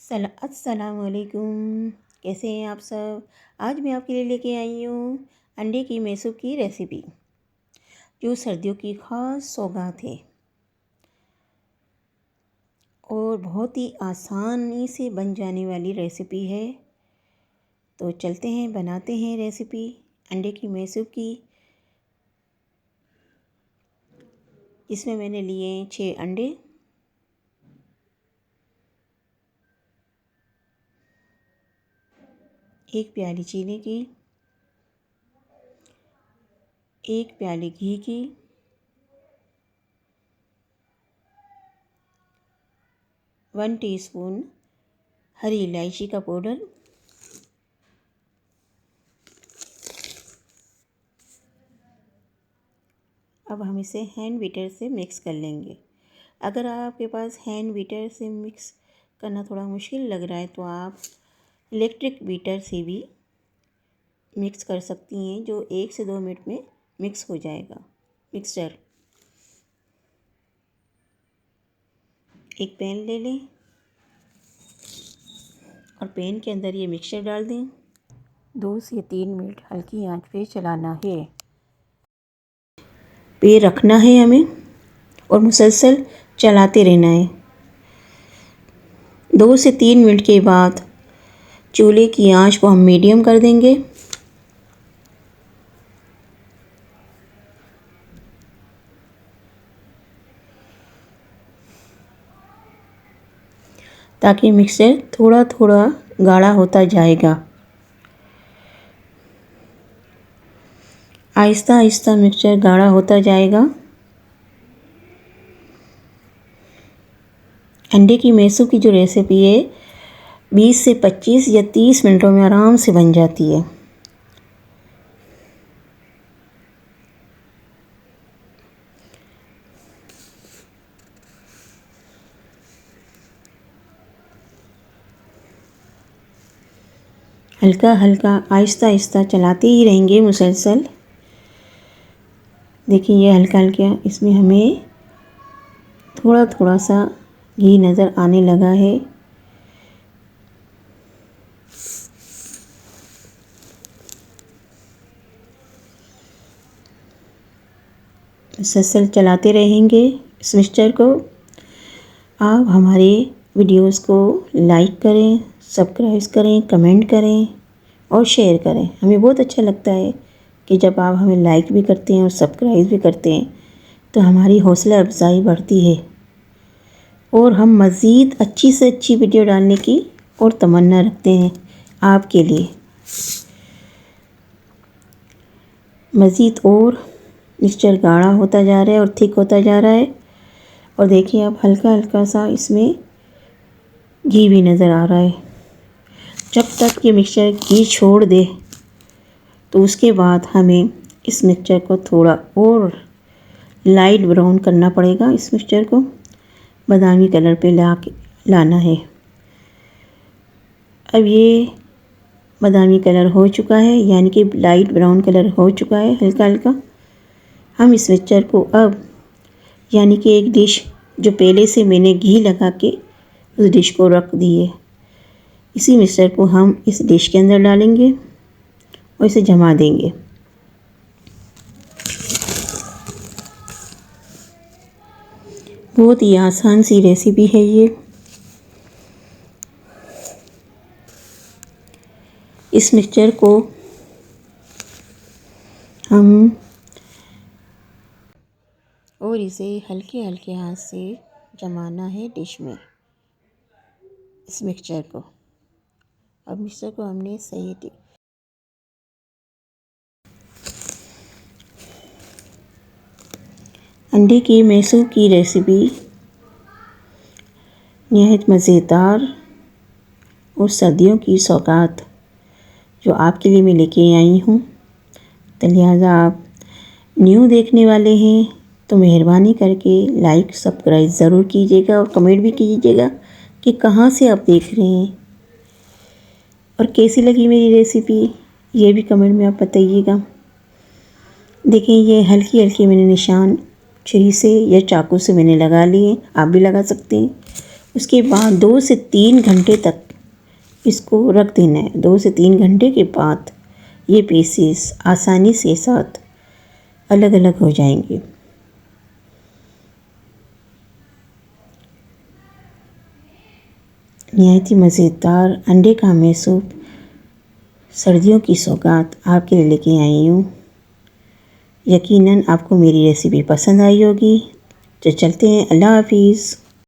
अस्सलाम वालेकुम। कैसे हैं आप सब। आज मैं आपके लिए लेके आई हूँ अंडे की मैसू की रेसिपी, जो सर्दियों की ख़ास सौगात है और बहुत ही आसानी से बन जाने वाली रेसिपी है। तो चलते हैं, बनाते हैं रेसिपी अंडे की मैसू की। इसमें मैंने लिए 6 अंडे, एक प्याली चीनी की, 1 प्याली घी की, 1 टीस्पून हरी इलायची का पाउडर, अब हम इसे हैंड बीटर से मिक्स कर लेंगे। अगर आपके पास हैंड बीटर से मिक्स करना थोड़ा मुश्किल लग रहा है तो आप इलेक्ट्रिक बीटर से भी मिक्स कर सकती हैं, जो 1 से 2 मिनट में मिक्स हो जाएगा मिक्सचर। एक पैन ले लें और पैन के अंदर ये मिक्सचर डाल दें। 2 से 3 मिनट हल्की आंच पे चलाना है, पे रखना है हमें और मुसलसल चलाते रहना है। 2 से 3 मिनट के बाद चूल्हे की आंच को हम मीडियम कर देंगे। ताकि मिक्सचर थोड़ा थोड़ा गाढ़ा होता जाएगा। आहिस्ता आहिस्ता मिक्सचर गाढ़ा होता जाएगा। अंडे की मैसू की जो रेसिपी है 20 से 25 या 30 मिनटों में आराम से बन जाती है। हल्का हल्का आहिस्ता आहिस्ता चलाते ही रहेंगे मुसलसल। देखिए ये हल्का हल्का इसमें हमें थोड़ा थोड़ा सा घी नज़र आने लगा है। मुसलसल चलाते रहेंगे इस मिक्सचर को। आप हमारे वीडियोस को लाइक करें, सब्सक्राइब करें, कमेंट करें और शेयर करें। हमें बहुत अच्छा लगता है कि जब आप हमें लाइक भी करते हैं और सब्सक्राइब भी करते हैं तो हमारी हौसला अफजाई बढ़ती है और हम मज़ीद अच्छी से अच्छी वीडियो डालने की और तमन्ना रखते हैं आपके लिए। मज़ीद और मिक्सचर गाढ़ा होता जा रहा है और थिक होता जा रहा है। और देखिए अब हल्का हल्का सा इसमें घी भी नज़र आ रहा है। जब तक ये मिक्सचर घी छोड़ दे तो उसके बाद हमें इस मिक्सचर को थोड़ा और लाइट ब्राउन करना पड़ेगा। इस मिक्सचर को बादामी कलर पे लाना है। अब ये बादामी कलर हो चुका है, यानी कि लाइट ब्राउन कलर हो चुका है हल्का हल्का। हम इस मिक्सचर को अब यानी कि एक डिश जो पहले से मैंने घी लगा के उस डिश को रख दी है, इसी मिक्सचर को हम इस डिश के अंदर डालेंगे और इसे जमा देंगे। बहुत ही आसान सी रेसिपी है ये। इस मिक्सचर को हम और इसे हल्के हल्के हाथ से जमाना है डिश में, इस मिक्सचर को। अब मिक्सचर को हमने सही अंडे की मैसू की रेसिपी निहायत मज़ेदार और सर्दियों की सौगात जो आपके लिए मैं लेके आई हूँ। तो लिहाजा आप न्यू देखने वाले हैं तो मेहरबानी करके लाइक सब्सक्राइब ज़रूर कीजिएगा और कमेंट भी कीजिएगा कि कहाँ से आप देख रहे हैं और कैसी लगी मेरी रेसिपी, ये भी कमेंट में आप बताइएगा। देखें ये हल्की हल्की मैंने निशान छुरी से या चाकू से मैंने लगा लिए, आप भी लगा सकते हैं। उसके बाद 2 से 3 घंटे तक इसको रख देना है। 2 से 3 घंटे के बाद ये पीसेस आसानी से साथ अलग अलग हो जाएंगे। निहायत ही मज़ेदार अंडे का हमें सूप सर्दियों की सौगात आपके लिए लेके आई हूँ। यकीनन आपको मेरी रेसिपी पसंद आई होगी। तो चलते हैं, अल्लाह हाफिज़।